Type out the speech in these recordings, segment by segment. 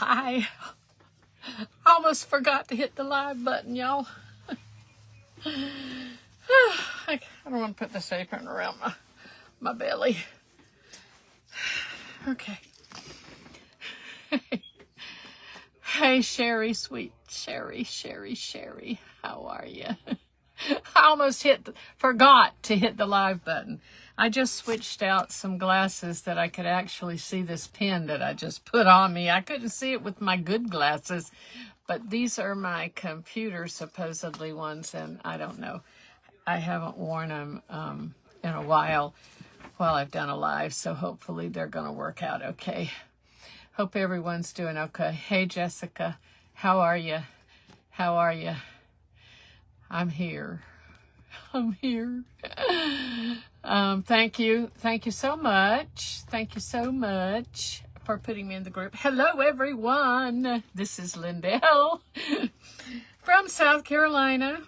I almost forgot to hit the live button, y'all. I don't want to put this apron around my belly. Okay. Hey, Sherry, sweet Sherry. How are you? I almost forgot to hit the live button. I just switched out some glasses that I could actually see this pen that I just put on me. I couldn't see it with my good glasses, but these are my computer supposedly ones, and I don't know. I haven't worn them in a while I've done a live, so hopefully they're going to work out okay. Hope everyone's doing okay. Hey, Jessica, how are you? How are you? I'm here. Thank you so much. Thank you so much for putting me in the group. Hello, everyone. This is Lindell from South Carolina,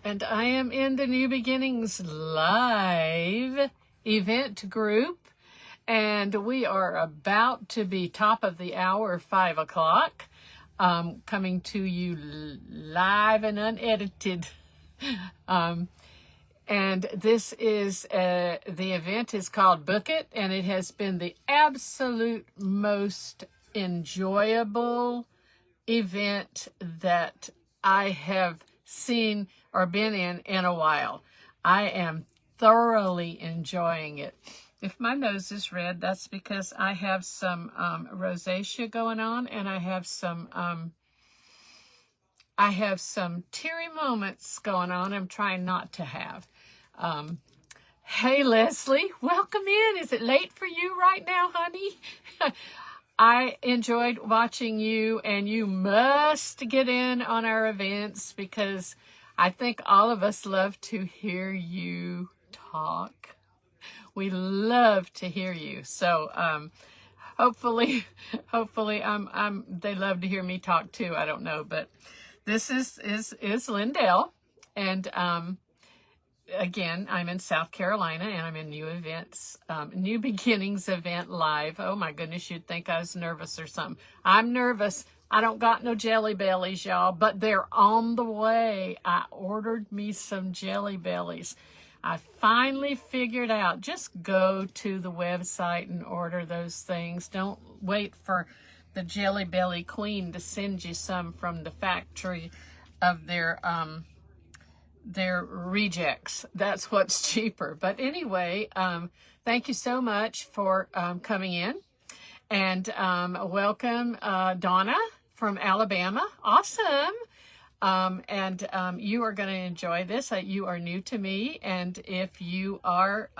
and I am in the New Beginnings live event group, and we are about to be top of the hour, 5 o'clock, coming to you live and unedited. And this is, the event is called Book It, and it has been the absolute most enjoyable event that I have seen or been in a while. I am thoroughly enjoying it. If my nose is red, that's because I have some rosacea going on, and I have some teary moments going on I'm trying not to have. Hey, Leslie, welcome in. Is it late for you right now, honey? I enjoyed watching you, and you must get in on our events because I think all of us love to hear you talk. We love to hear you. So, hopefully, they love to hear me talk too. I don't know, but this is Lindell, and again, I'm in South Carolina, and I'm in New Beginnings event live. Oh my goodness, you'd think I was nervous or something. I'm nervous. I don't got no Jelly Bellies, y'all, but they're on the way. I ordered me some Jelly Bellies. I finally figured out, just go to the website and order those things. Don't wait for the Jelly Belly Queen to send you some from the factory of their rejects. That's what's cheaper. But anyway, thank you so much for coming in. And welcome, Donna from Alabama. Awesome. You are going to enjoy this. You are new to me, and if you are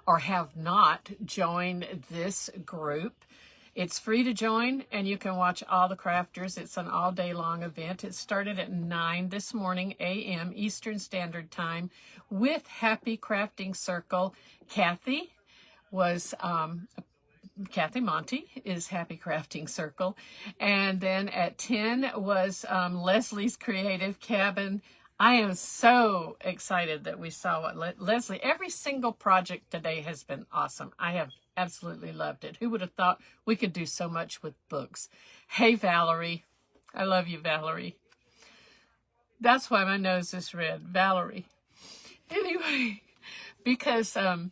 or have not joined this group, it's free to join, and you can watch all the crafters. It's an all-day long event. It started at 9 this morning a.m. Eastern Standard Time with Happy Crafting Circle. Kathy Monty is Happy Crafting Circle. And then at 10 was Leslie's Creative Cabin. I am so excited that we saw what Leslie, every single project today has been awesome. I have absolutely loved it. Who would have thought we could do so much with books? Hey, Valerie. I love you, Valerie. That's why my nose is red, Valerie. Anyway, because I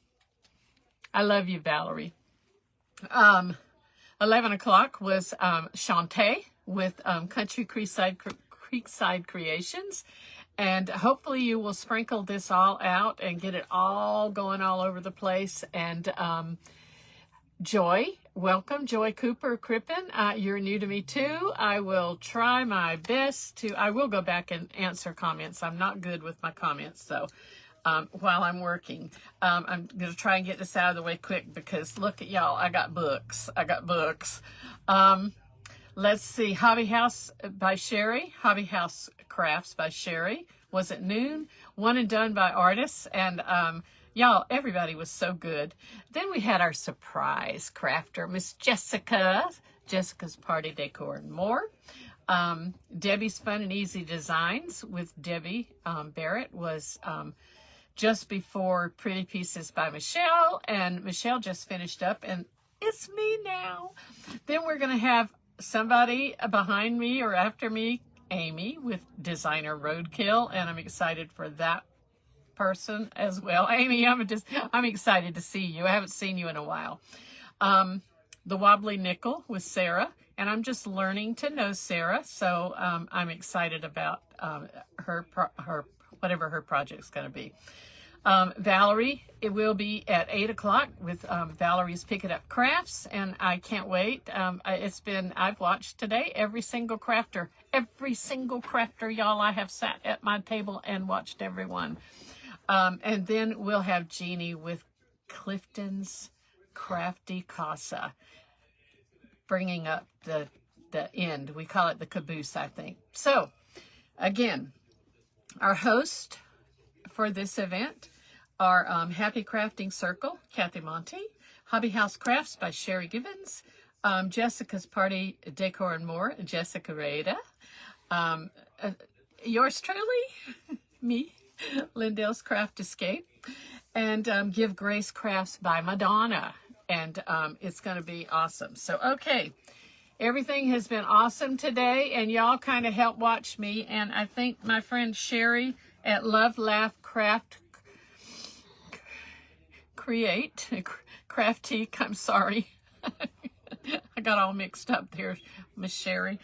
love you, Valerie. 11 o'clock was Shantae with Country Creekside Creations. And hopefully you will sprinkle this all out and get it all going all over the place. And Joy, welcome, Joy Cooper Crippen. You're new to me too. I will try my best I will go back and answer comments. I'm not good with my comments, so while I'm working. I'm going to try and get this out of the way quick because look at y'all, I got books. Let's see, Hobby House by Sherry, Hobby House Crafts by Sherry was at noon, One and Done by Artists, and y'all, everybody was so good. Then we had our surprise crafter, Miss Jessica's Party Decor and More. Debbie's Fun and Easy Designs with Debbie Barrett was just before Pretty Pieces by Michelle, and Michelle just finished up, and It's me now. Then we're going to have somebody behind me or after me, Amy, with Designer Roadkill, and I'm excited for that person as well. Amy, I'm excited to see you. I haven't seen you in a while. The Wobbly Nickel with Sarah, and I'm just learning to know Sarah, so I'm excited about her whatever her project's going to be. Valerie, it will be at 8 o'clock with Valerie's Pick It Up Crafts, and I can't wait. I've watched today every single crafter, y'all. I have sat at my table and watched everyone. And then we'll have Jeannie with Clifton's Crafty Casa, bringing up the end. We call it the caboose, I think. So, again, our host for this event are Happy Crafting Circle, Kathy Monty, Hobby House Crafts by Sherry Gibbons, Jessica's Party Decor and More, Jessica Rada, yours truly, me, Lindell's Craft Escape, and Give Grace Crafts by Madonna. And it's going to be awesome. So, okay, everything has been awesome today, and y'all kind of help watch me. And I think my friend Sherry at Love, Laugh, Craft, Create, Craftique, I'm sorry. I got all mixed up there, Miss Sherry.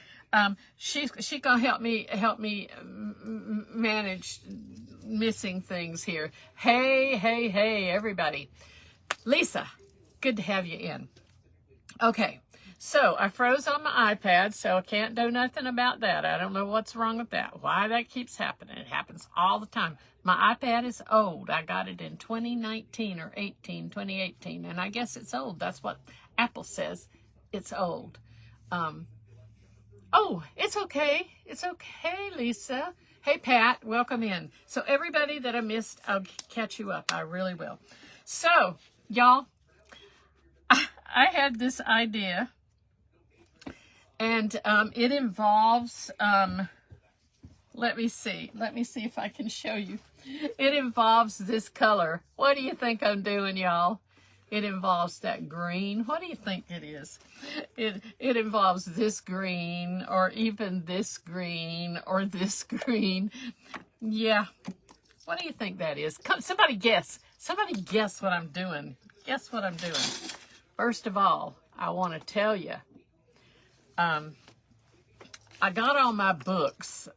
She gonna help me manage missing things here. Hey, everybody. Lisa, good to have you in. Okay, so I froze on my iPad, so I can't do nothing about that. I don't know what's wrong with that. Why that keeps happening. It happens all the time. My iPad is old. I got it in 2019 or 2018, and I guess it's old. That's what Apple says. It's old. Oh, it's okay. It's okay, Lisa. Hey, Pat, welcome in. So everybody that I missed, I'll catch you up. I really will. So, y'all, I had this idea, and it involves, let me see if I can show you. It involves this color. What do you think I'm doing, y'all? It involves that green. What do you think it is? It involves this green, or even this green, or this green. Yeah. What do you think that is? Come, somebody guess. Somebody guess what I'm doing. Guess what I'm doing. First of all, I want to tell you, I got all my books.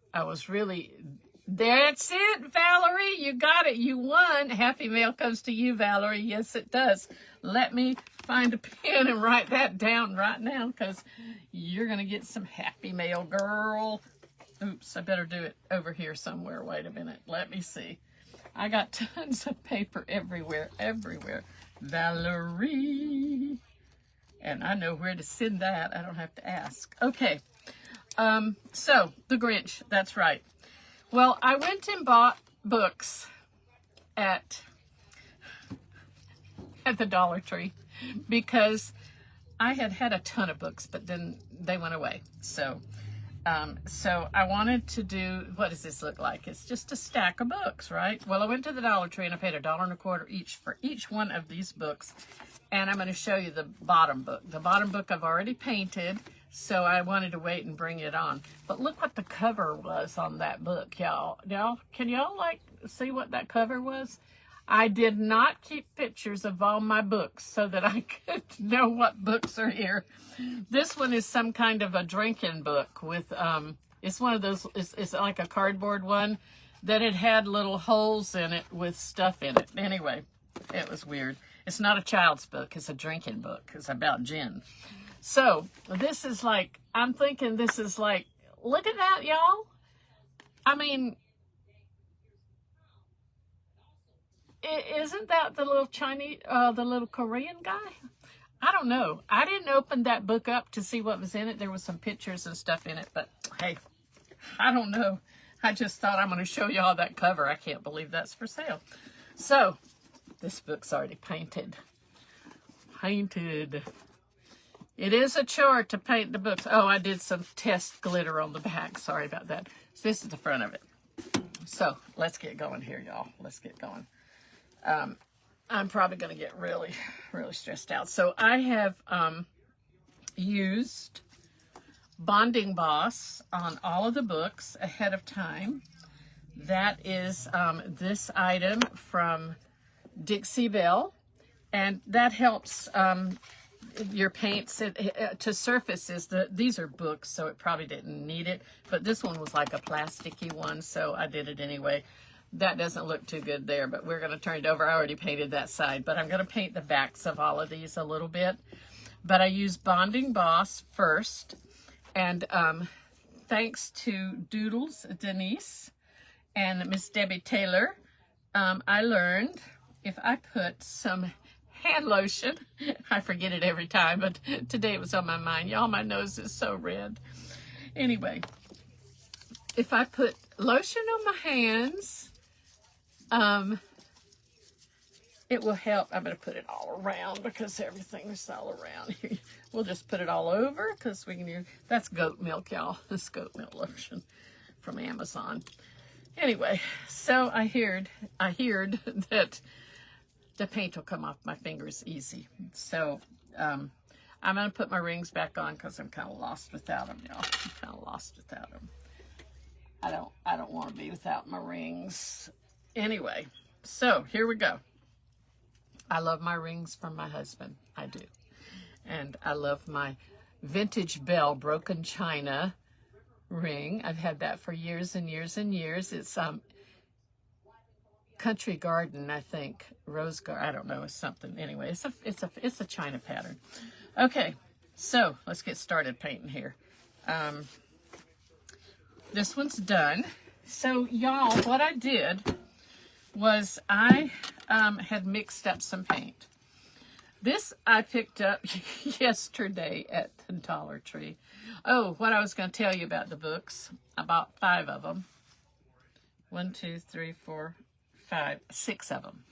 That's it, Valerie. You got it. You won. Happy mail comes to you, Valerie. Yes, it does. Let me find a pen and write that down right now, because you're going to get some happy mail, girl. Oops, I better do it over here somewhere. Wait a minute. Let me see. I got tons of paper everywhere. Valerie. And I know where to send that. I don't have to ask. Okay. So, The Grinch. That's right. Well, I went and bought books at the Dollar Tree, because I had a ton of books, but then they went away. So I wanted to do, what does this look like? It's just a stack of books, right? Well, I went to the Dollar Tree and I paid $1.25 each for each one of these books. And I'm going to show you the bottom book. The bottom book I've already painted, so I wanted to wait and bring it on. But look what the cover was on that book, y'all. Can y'all see what that cover was? I did not keep pictures of all my books so that I could know what books are here. This one is some kind of a drinking book with, it's one of those, it's like a cardboard one that it had little holes in it with stuff in it. Anyway, it was weird. It's not a child's book. It's a drinking book. It's about gin. So this is like, I'm thinking this is like, look at that, y'all. I mean, isn't that the little Chinese, the little Korean guy? I don't know. I didn't open that book up to see what was in it. There was some pictures and stuff in it, but hey, I don't know. I just thought I'm going to show y'all that cover. I can't believe that's for sale. So, this book's already painted. It is a chore to paint the books. Oh, I did some test glitter on the back. Sorry about that. So this is the front of it. So let's get going here, y'all. Let's get going. I'm probably going to get really, really stressed out. So I have used Bonding Boss on all of the books ahead of time. That is this item from Dixie Belle, and that helps your paints to surfaces. These are books, so it probably didn't need it, but this one was like a plasticky one, so I did it anyway. That doesn't look too good there, but we're going to turn it over. I already painted that side, but I'm going to paint the backs of all of these a little bit. But I use Bonding Boss first, and thanks to Doodles Denise and Miss Debbie Taylor, I learned if I put some hand lotion, I forget it every time, but today it was on my mind. Y'all, my nose is so red. Anyway, if I put lotion on my hands, it will help. I'm going to put it all around because everything is all around here. We'll just put it all over because we can use, that's goat milk, y'all. This goat milk lotion from Amazon. Anyway, so I heard that the paint will come off my fingers easy. So I'm going to put my rings back on because I'm kind of lost without them, y'all. I'm kind of lost without them. I don't want to be without my rings. Anyway, so here we go. I love my rings from my husband. I do. And I love my Vintage Belle Broken China ring. I've had that for years and years and years. It's Country Garden, I think. Rose Garden, I don't know, it's something. Anyway, it's a China pattern. Okay, so let's get started painting here. This one's done. So y'all, what I did was I had mixed up some paint. This I picked up yesterday at the Dollar Tree. Oh, what I was going to tell you about the books. I bought 5 of them. 1, 2, 3, 4, 5, 6 of them.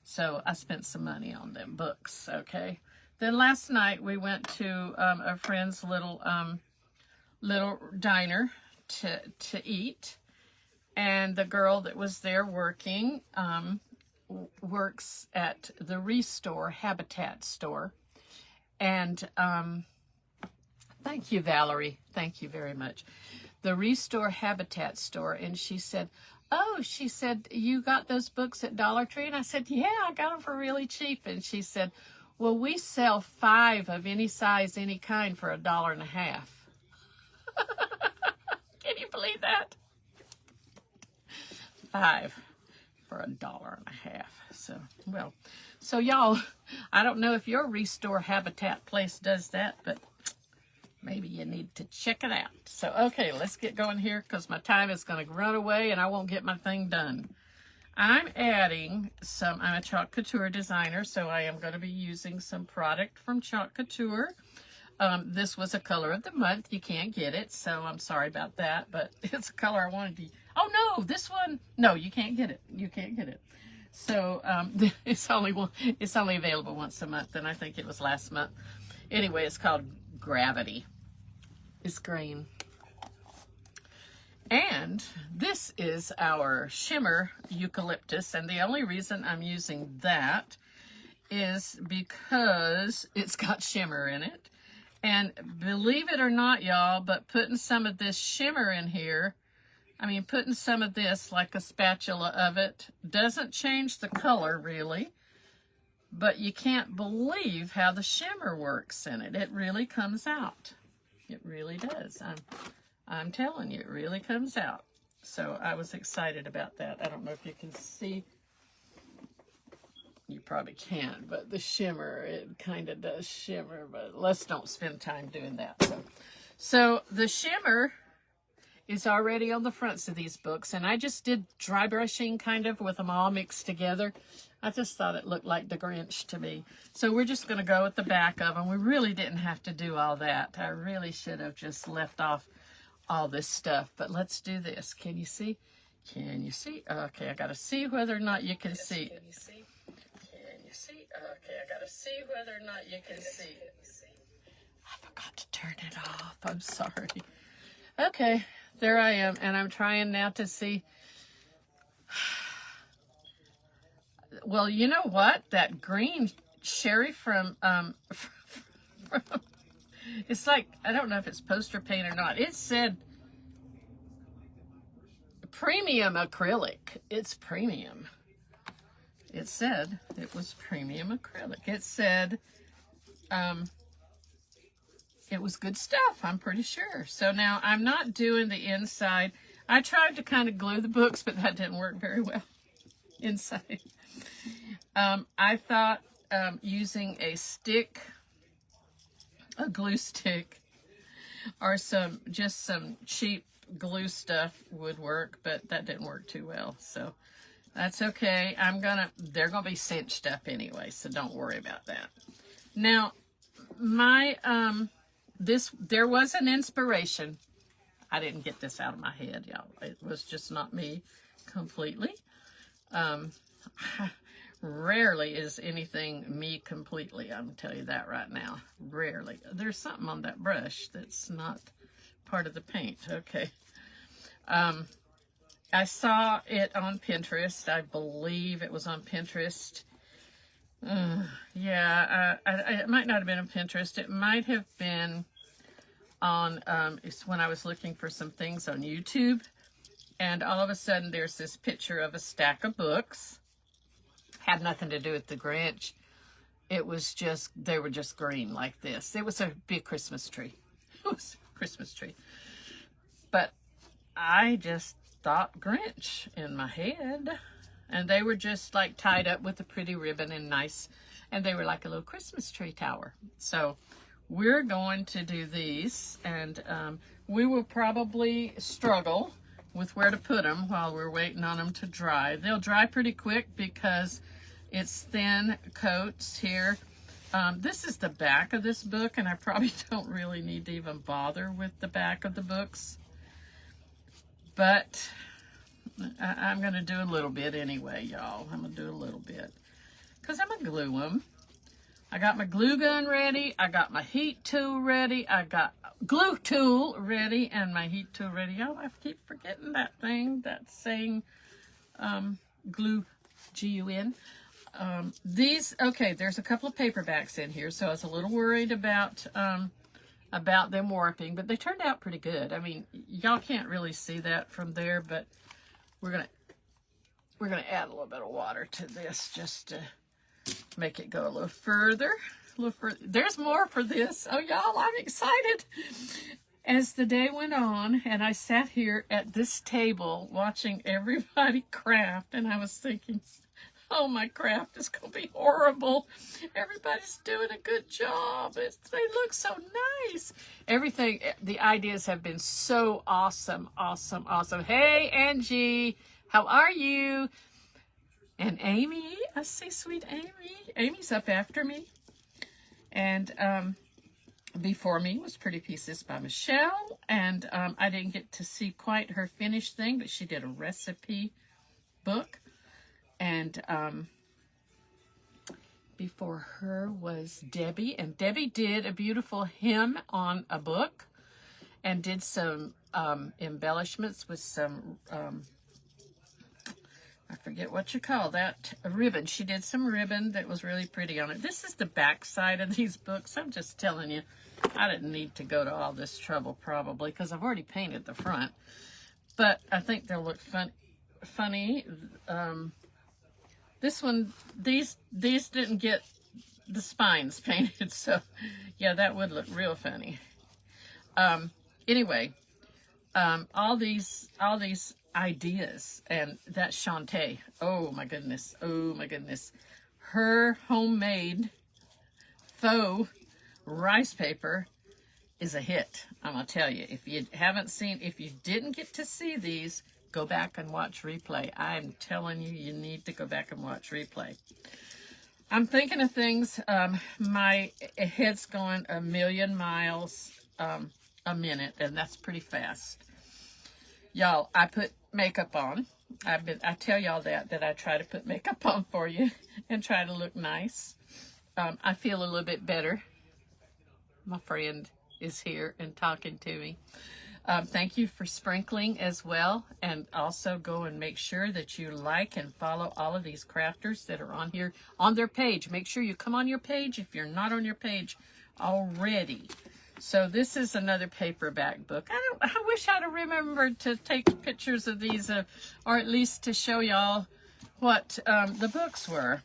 So I spent some money on them books, okay? Then last night we went to a friend's little diner to eat. And the girl that was there working works at the Restore Habitat store. And thank you, Valerie. Thank you very much. The Restore Habitat store. And she said, oh, she said, you got those books at Dollar Tree? And I said, yeah, I got them for really cheap. And she said, well, we sell 5 of any size, any kind for $1.50. Can you believe that? 5 for $1.50. So, well, so y'all, I don't know if your Restore Habitat place does that, but maybe you need to check it out. So, okay, let's get going here because my time is going to run away and I won't get my thing done. I'm adding some, I'm a Chalk Couture designer, so I am going to be using some product from Chalk Couture. This was a color of the month. You can't get it, so I'm sorry about that, but it's a color I wanted to. Oh no, this one. No, you can't get it. You can't get it. So it's only available once a month, and I think it was last month. Anyway, it's called Gravity. It's green. And this is our shimmer eucalyptus, and the only reason I'm using that is because it's got shimmer in it. And believe it or not, y'all, but putting some of this shimmer in here, I mean, putting some of this, like a spatula of it, doesn't change the color, really. But you can't believe how the shimmer works in it. It really comes out. It really does. I'm telling you, it really comes out. So I was excited about that. I don't know if you can see. You probably can't, but the shimmer, it kind of does shimmer, but let's don't spend time doing that. So the shimmer is already on the fronts of these books, and I just did dry brushing kind of with them all mixed together. I just thought it looked like the Grinch to me. So we're just going to go with the back of them. We really didn't have to do all that. I really should have just left off all this stuff, but let's do this. Can you see? Can you see? Okay, I got to see whether or not you can see. Can you see? Okay, I gotta see whether or not you can see. I forgot to turn it off. I'm sorry. Okay, there I am, and I'm trying now to see. Well, you know what? That green sherry from it's like, I don't know if it's poster paint or not. It said premium acrylic. It's premium. It said it was premium acrylic. It said it was good stuff, I'm pretty sure. So now I'm not doing the inside. I tried to kind of glue the books, but that didn't work very well inside. I thought using a stick, a glue stick, or just some cheap glue stuff would work, but that didn't work too well. So that's okay. They're gonna be cinched up anyway, so don't worry about that. Now, there was an inspiration. I didn't get this out of my head, y'all. It was just not me completely. Rarely is anything me completely. I'm gonna tell you that right now. Rarely. There's something on that brush that's not part of the paint. Okay. I saw it on Pinterest. I believe it was on Pinterest. It might not have been on Pinterest. It might have been on, it's when I was looking for some things on YouTube. And all of a sudden there's this picture of a stack of books. Had nothing to do with the Grinch. It was just, they were just green like this. It was a big Christmas tree. It was a Christmas tree. But I just thought Grinch in my head. And they were just like tied up with a pretty ribbon and nice. And they were like a little Christmas tree tower. So we're going to do these. And we will probably struggle with where to put them while we're waiting on them to dry. They'll dry pretty quick because it's thin coats here. This is the back of this book, and I probably don't really need to even bother with the back of the books. But I'm going to do a little bit anyway, y'all. I'm going to do a little bit because I'm going to glue them. I got my glue gun ready. I got my heat tool ready. I got glue tool ready and my heat tool ready. Oh, I keep forgetting that thing. That's saying glue, G-U-N. Okay, there's a couple of paperbacks in here, so I was a little worried about them warping, but they turned out pretty good. I mean, y'all can't really see that from there, but we're gonna add a little bit of water to this just to make it go a little further. There's more for this. Oh, y'all, I'm excited. As the day went on, and I sat here at this table watching everybody craft, and I was thinking, oh, my craft is going to be horrible. Everybody's doing a good job. They look so nice. Everything, the ideas have been so awesome, awesome, awesome. Hey, Angie, how are you? And Amy, I see sweet Amy. Amy's up after me. And before me was Pretty Pieces by Michelle. And I didn't get to see quite her finished thing, but she did a recipe book. And before her was Debbie. And Debbie did a beautiful hymn on a book and did some embellishments with some, I forget what you call that, a ribbon. She did some ribbon that was really pretty on it. This is the back side of these books. I'm just telling you, I didn't need to go to all this trouble probably because I've already painted the front. But I think they'll look funny. This one, these didn't get the spines painted, so yeah, that would look real funny. Anyway, all these ideas, and that Shantae, oh my goodness, her homemade faux rice paper is a hit. I'm gonna tell you, if you didn't get to see these, go back and watch replay. I'm telling you, you need to go back and watch replay. I'm thinking of things. My head's going a million miles a minute, and that's pretty fast. Y'all, I put makeup on. I tell y'all that I try to put makeup on for you and try to look nice. I feel a little bit better. My friend is here and talking to me. Thank you for sprinkling as well. And also go and make sure that you like and follow all of these crafters that are on here on their page. Make sure you come on your page if you're not on your page already. So this is another paperback book. I wish I'd have remembered to take pictures of these, or at least to show y'all what the books were.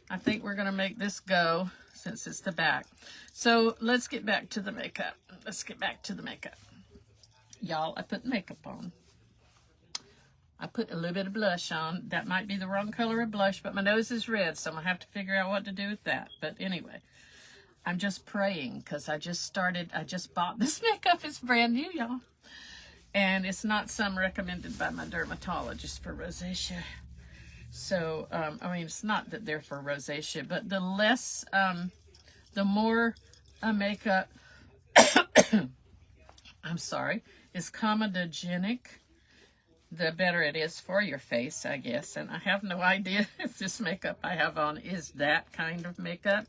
I think we're going to make this go since it's the back. So let's get back to the makeup. Let's get back to the makeup. Y'all, I put makeup on. I put a little bit of blush on. That might be the wrong color of blush, but my nose is red, so I'm going to have to figure out what to do with that. But anyway. I'm just praying because I just bought this makeup. It's brand new, y'all. And it's not some recommended by my dermatologist for rosacea. So, I mean, it's not that they're for rosacea, but the more makeup, I'm sorry, is comedogenic, the better it is for your face, I guess. And I have no idea if this makeup I have on is that kind of makeup.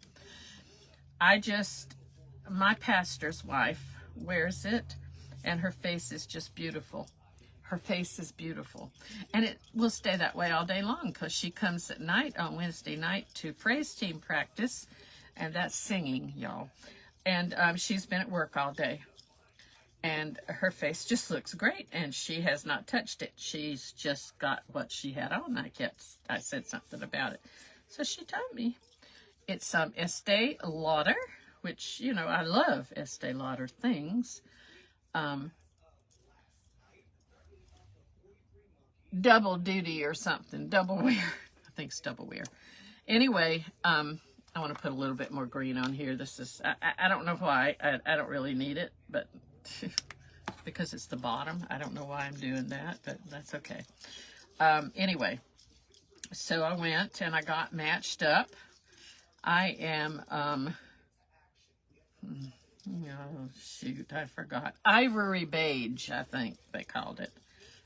My pastor's wife wears it, and her face is just beautiful. Her face is beautiful. And it will stay that way all day long because she comes at night on Wednesday night to praise team practice, and that's singing, y'all. And she's been at work all day. And her face just looks great, and she has not touched it. She's just got what she had on. I said something about it. So she told me. It's Estee Lauder, which, you know, I love Estee Lauder things. Double duty or something. Double wear. I think it's double wear. Anyway, I want to put a little bit more green on here. This is, I don't know why. I don't really need it, but because it's the bottom. I don't know why I'm doing that, but that's okay. Anyway, so I went and I got matched up. I am, oh shoot, I forgot. Ivory beige, I think they called it.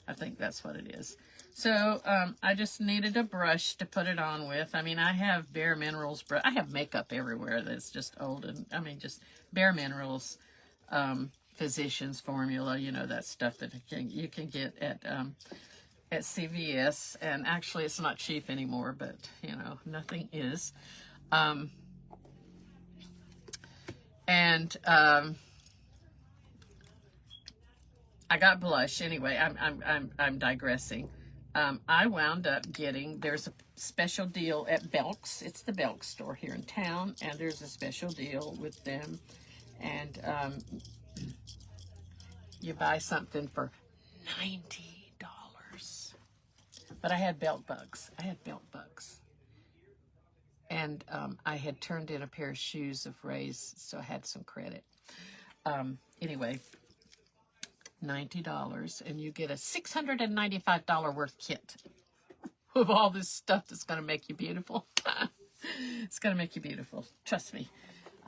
I think that's what it is. So, I just needed a brush to put it on with. I mean, I have Bare Minerals, I have makeup everywhere that's just old, and I mean, just Bare Minerals, Physicians Formula, you know, that stuff that you can get at CVS, and actually it's not cheap anymore, but, you know, nothing is. I got blush. Anyway, I'm digressing. I wound up getting, there's a special deal at Belk's. It's the Belk's store here in town, and there's a special deal with them. And you buy something for $90. But I had belt bugs. And I had turned in a pair of shoes of Ray's, so I had some credit. Anyway, $90, and you get a $695 worth kit of all this stuff that's going to make you beautiful. It's going to make you beautiful. Trust me.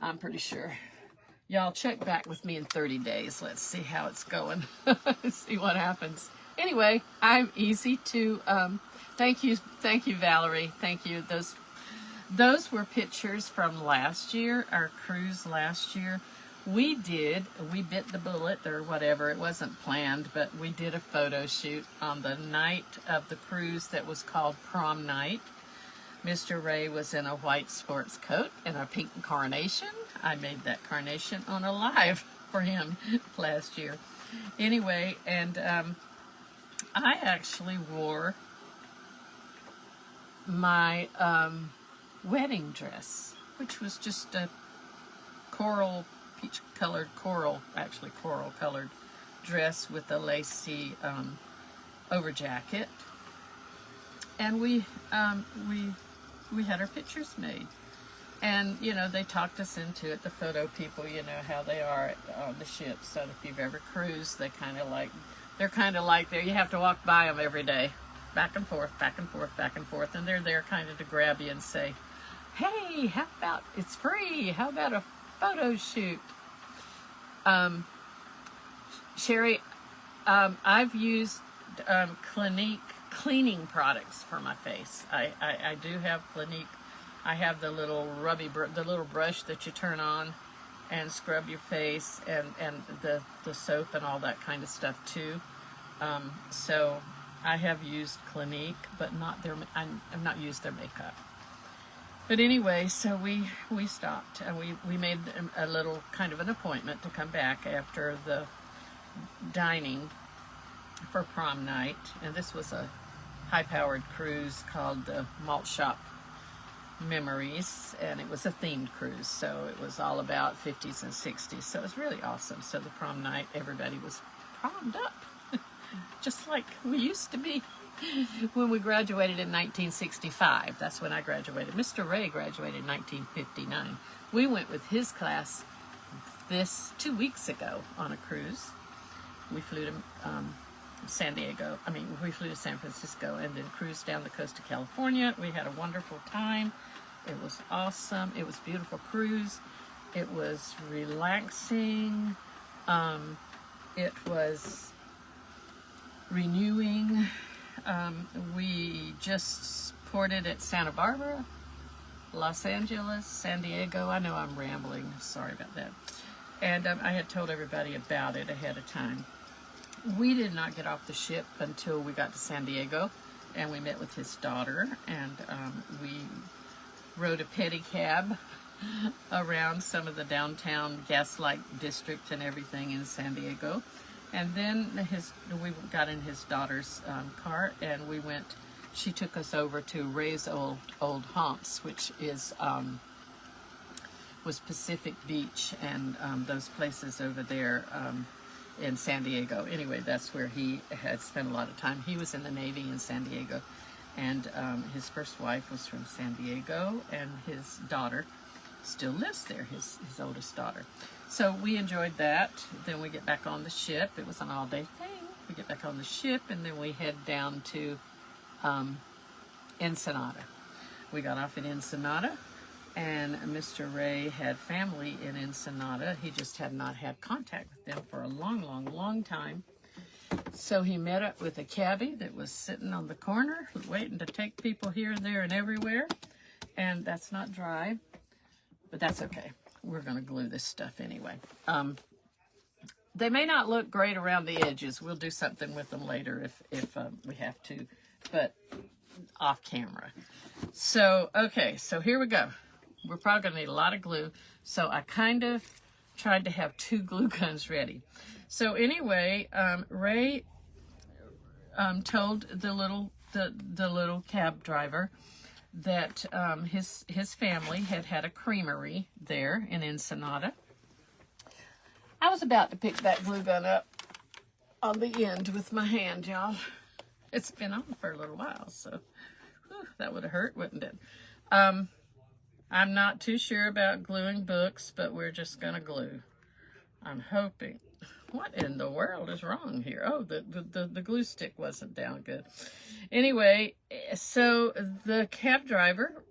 I'm pretty sure. Y'all check back with me in 30 days. Let's see how it's going. See what happens. Anyway, I'm easy to, thank you, Valerie. Thank you. Those were pictures from last year, our cruise last year. We bit the bullet or whatever. It wasn't planned, but we did a photo shoot on the night of the cruise that was called Prom Night. Mr. Ray was in a white sports coat and a pink carnation. I made that carnation on a live for him last year. Anyway, and I actually wore my wedding dress, which was just a peach-colored coral colored dress with a lacy over jacket, and we had our pictures made, and you know, they talked us into it. The photo people, you know how they are on the ship. So if you've ever cruised, they're kind of like there. You have to walk by them every day, back and forth, and they're there kind of to grab you and say, "Hey, how about it's free? How about a photo shoot?" Sherry, I've used Clinique cleaning products for my face. I do have Clinique. I have the little the little brush that you turn on, and scrub your face, and the soap and all that kind of stuff too. So I have used Clinique, but not their. I've not used their makeup. But anyway, so we stopped, and we made a little kind of an appointment to come back after the dining for prom night. And this was a high-powered cruise called the Malt Shop Memories, and it was a themed cruise, so it was all about 50s and 60s. So it was really awesome. So the prom night, everybody was prommed up, just like we used to be when we graduated in 1965. That's when I graduated. Mr. Ray graduated in 1959. We went with his class 2 weeks ago on a cruise. We flew to we flew to San Francisco and then cruised down the coast of California. We had a wonderful time. It was awesome. It was a beautiful cruise. It was relaxing. It was renewing. We just ported at Santa Barbara, Los Angeles, San Diego. I know I'm rambling. Sorry about that. And I had told everybody about it ahead of time. We did not get off the ship until we got to San Diego, and we met with his daughter, and we rode a pedicab around some of the downtown Gaslight district and everything in San Diego. And then we got in his daughter's car, and she took us over to Ray's old haunts, which was Pacific Beach and those places over there in San Diego. Anyway, that's where he had spent a lot of time. He was in the Navy in San Diego, and his first wife was from San Diego, and his daughter still lives there, his oldest daughter. So we enjoyed that. Then we get back on the ship. It was an all-day thing. We get back on the ship, and then we head down to Ensenada. We got off at Ensenada, and Mr. Ray had family in Ensenada. He just had not had contact with them for a long, long, long time. So he met up with a cabbie that was sitting on the corner, waiting to take people here, there, and everywhere. And that's not dry, but that's okay. We're going to glue this stuff anyway. They may not look great around the edges. We'll do something with them later if we have to, but off camera. So, okay, so here we go. We're probably going to need a lot of glue. So I kind of tried to have 2 glue guns ready. So anyway, Ray told the little cab driver that his family had a creamery there in Ensenada. I was about to pick that glue gun up on the end with my hand, y'all. It's been on for a little while, so that would have hurt, wouldn't it? I'm not too sure about gluing books, but we're just going to glue. I'm hoping. What in the world is wrong here? Oh, the glue stick wasn't down good. Anyway, so the cab driver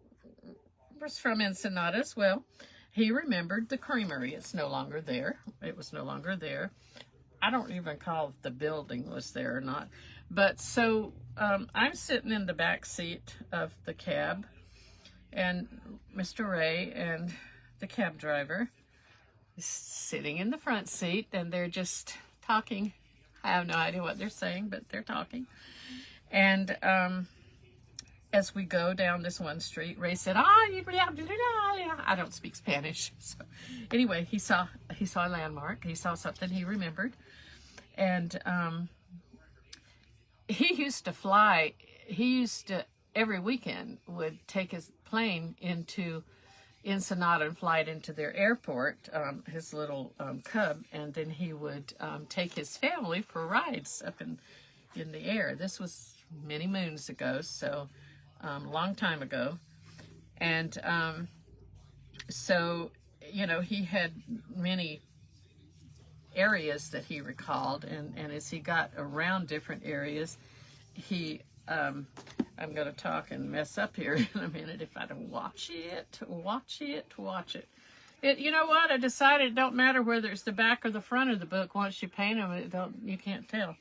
was from Ensenada as well. He remembered the creamery. It's no longer there. It was no longer there. I don't even recall if the building was there or not. But so I'm sitting in the back seat of the cab, and Mr. Ray and the cab driver is sitting in the front seat, and they're just talking. I have no idea what they're saying, but they're talking. And as we go down this one street, Ray said, I don't speak Spanish. So anyway, he saw a landmark. He saw something he remembered. And he used to every weekend would take his plane into Ensenada and fly it into their airport, his little Cub, and then he would take his family for rides up in the air. This was many moons ago, so long time ago. And so, he had many areas that he recalled, and as he got around different areas, he I'm going to talk and mess up here in a minute if I don't watch it. You know what? I decided it don't matter whether it's the back or the front of the book. Once you paint them, you can't tell.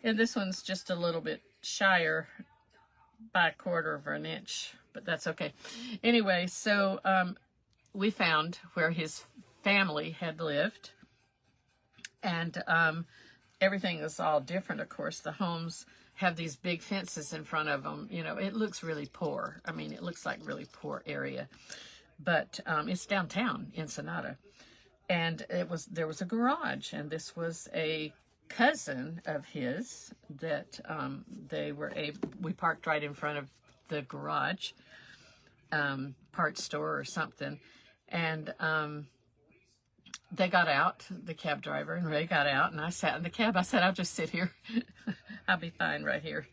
And this one's just a little bit shyer by 1/4 of an inch, but that's okay. Anyway, so we found where his family had lived, and everything is all different. Of course, the homes have these big fences in front of them. You know, it looks really poor. I mean, it looks like really poor area, but it's downtown in Sonata, and there was a garage, and this was a cousin of his that we parked right in front of the garage, parts store or something, and they got out, the cab driver and Ray got out, and I sat in the cab. I said, I'll just sit here. I'll be fine right here.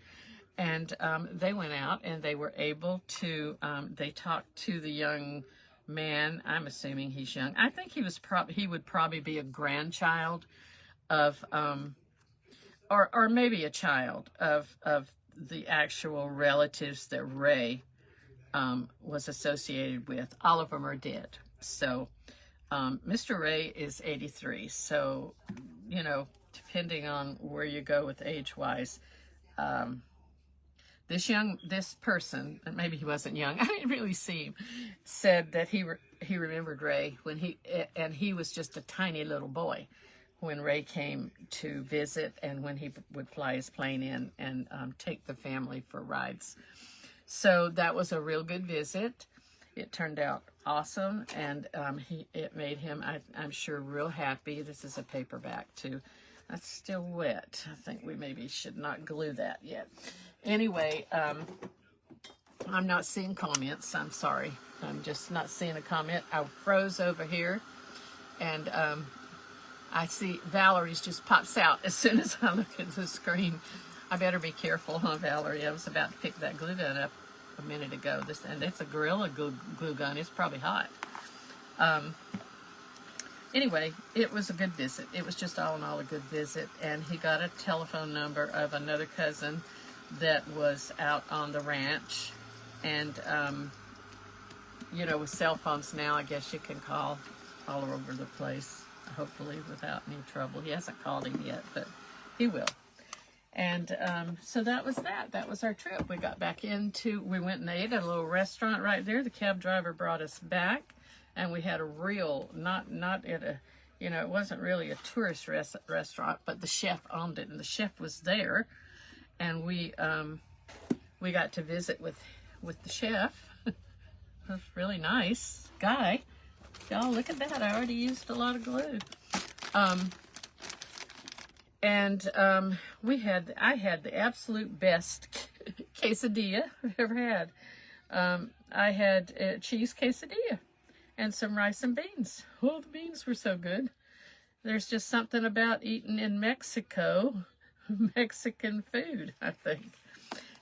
And they went out, and they were able to, they talked to the young man. I'm assuming he's young. I think he would probably be a grandchild of, or maybe a child of the actual relatives that Ray was associated with. All of them are dead. So Mr. Ray is 83. So, you know, depending on where you go with age-wise, this person, and maybe he wasn't young, I didn't really see him, said that he remembered Ray when he was just a tiny little boy when Ray came to visit, and when he would fly his plane in and take the family for rides. So that was a real good visit. It turned out awesome, and it made him, I'm sure, real happy. This is a paperback too. That's still wet. I think we maybe should not glue that yet. Anyway, I'm not seeing comments. I'm sorry. I'm just not seeing a comment. I froze over here, and I see Valerie's just pops out as soon as I look at the screen. I better be careful, huh, Valerie? I was about to pick that glue gun up a minute ago. And it's a Gorilla glue gun. It's probably hot. Anyway, it was a good visit. It was just all in all a good visit. And he got a telephone number of another cousin that was out on the ranch. And, you know, with cell phones now, I guess you can call all over the place, hopefully without any trouble. He hasn't called him yet, but he will. And so that was that. That was our trip. We got back we went and ate at a little restaurant right there. The cab driver brought us back, and we had a real, not at a, you know, it wasn't really a tourist restaurant, but the chef owned it, and the chef was there, and we got to visit with the chef. It was really nice guy. Y'all, look at that. I already used a lot of glue. I had the absolute best quesadilla I've ever had. I had a cheese quesadilla and some rice and beans. Oh, the beans were so good. There's just something about eating in Mexico, Mexican food, I think.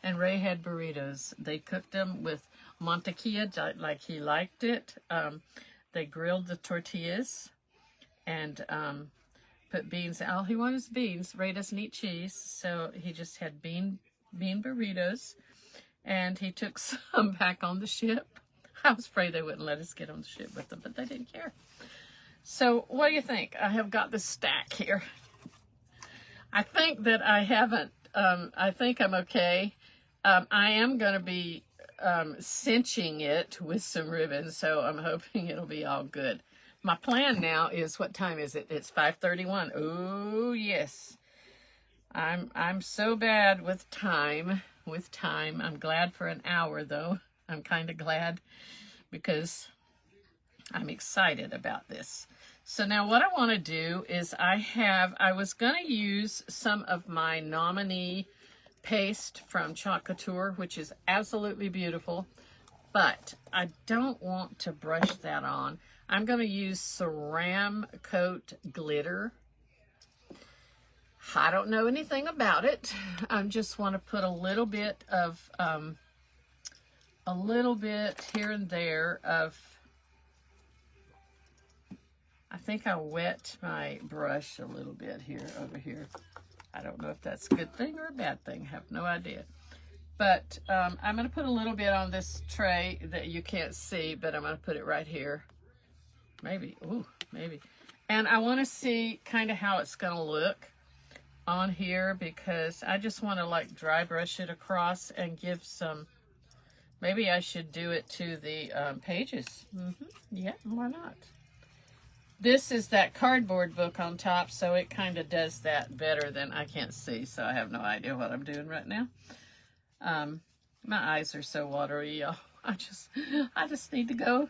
And Ray had burritos. They cooked them with mantequilla like he liked it. They grilled the tortillas and put beans. All he wanted was beans. Ray doesn't eat cheese, so he just had bean burritos, and he took some back on the ship. I was afraid they wouldn't let us get on the ship with them, but they didn't care. So what do you think? I have got this stack here. I think that I haven't, I think I'm okay. I am going to be cinching it with some ribbons, so I'm hoping it'll be all good. My plan now is, what time is it? It's 5:31. Oh, yes. I'm so bad with time. I'm glad for an hour, though. I'm kind of glad because I'm excited about this. So now what I want to do is I was going to use some of my Nominee paste from Chalk Couture, which is absolutely beautiful, but I don't want to brush that on. I'm going to use Ceram Coat Glitter. I don't know anything about it. I just want to put a little bit here and there of, I think I wet my brush a little bit over here. I don't know if that's a good thing or a bad thing. I have no idea. But I'm going to put a little bit on this tray that you can't see, but I'm going to put it right here. Maybe. Ooh, maybe. And I want to see kind of how it's going to look on here, because I just want to like dry brush it across and give some Maybe I should do it to the pages. Yeah, why not? This is that cardboard book on top, so it kind of does that better than I can't see, so I have no idea what I'm doing right now. My eyes are so watery, y'all. I just need to go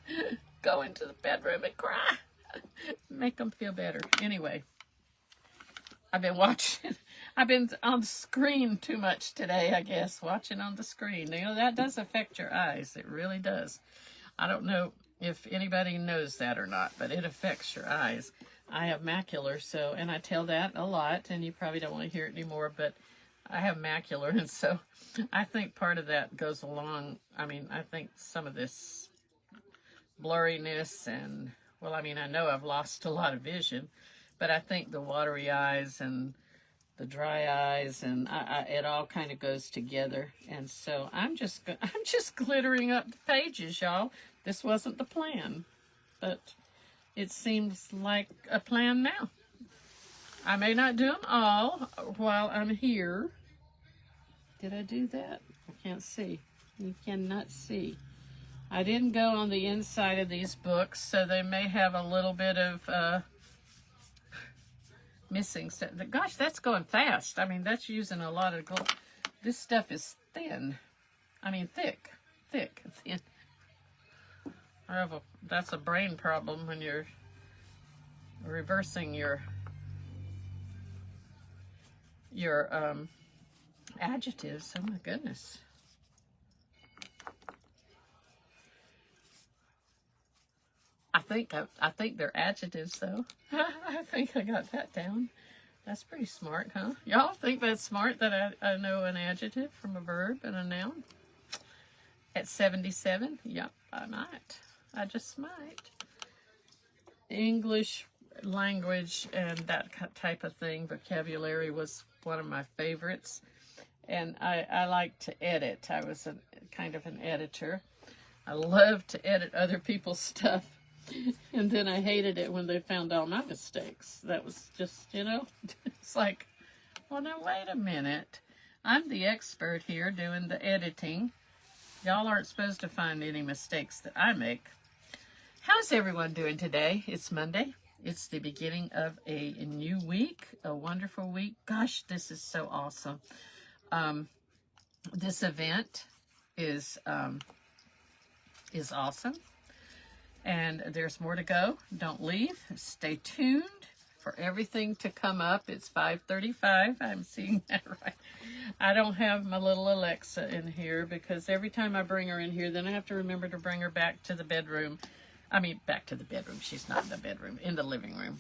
into the bedroom and cry. Make them feel better. Anyway, I've been on the screen too much today, I guess, watching on the screen. You know, that does affect your eyes. It really does. I don't know if anybody knows that or not, but it affects your eyes. I have macular, so, and I tell that a lot, and you probably don't want to hear it anymore, but I have macular, and so I think part of that goes along. I mean, I think some of this blurriness and, well, I mean, I know I've lost a lot of vision, but I think the watery eyes and the dry eyes and it all kind of goes together. And so I'm just glittering up the pages, y'all. This wasn't the plan, but it seems like a plan now. I may not do them all while I'm here. Did I do that? I can't see. You cannot see. I didn't go on the inside of these books, so they may have a little bit of missing stuff. Gosh, that's going fast. I mean, that's using a lot of gold. This stuff is thin. I mean, thick, thin. That's a brain problem when you're reversing your adjectives. Oh my goodness. I think they're adjectives though. I think I got that down. That's pretty smart, huh? Y'all think that's smart that I know an adjective from a verb and a noun? At 77? Yep, I might. I just might. English language and that type of thing, vocabulary was one of my favorites. And I like to edit. I was kind of an editor. I love to edit other people's stuff. And then I hated it when they found all my mistakes. That was just, you know, it's like, well, now wait a minute. I'm the expert here doing the editing. Y'all aren't supposed to find any mistakes that I make. How's everyone doing today? It's Monday. It's the beginning of a new week, a wonderful week. Gosh, this is so awesome. This event is awesome. And there's more to go. Don't leave. Stay tuned for everything to come up. It's 5:35. I'm seeing that right. I don't have my little Alexa in here because every time I bring her in here, then I have to remember to bring her back to the bedroom. I mean, back to the bedroom. She's not in the bedroom, in the living room.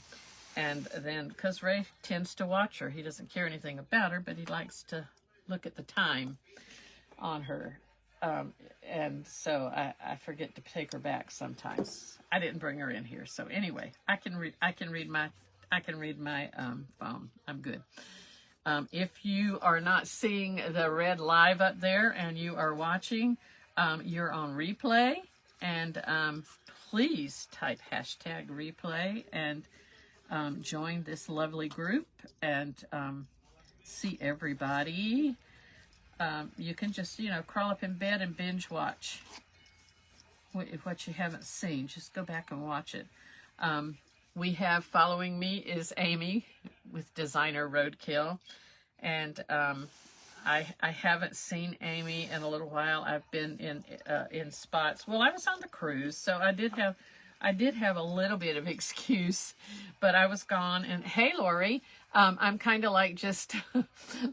And then, because Ray tends to watch her. He doesn't care anything about her, but he likes to look at the time on her. And so I forget to take her back sometimes. I didn't bring her in here. So anyway, I can read my phone. I'm good. If you are not seeing the red live up there and you are watching, you're on replay, and please type #replay and join this lovely group and see everybody. You can just, you know, crawl up in bed and binge watch what you haven't seen. Just go back and watch it. We have following me is Amy with Designer Roadkill. And I haven't seen Amy in a little while. I've been in spots. Well, I was on the cruise, so I did have a little bit of excuse, but I was gone. And hey, Lori, I'm kind of like just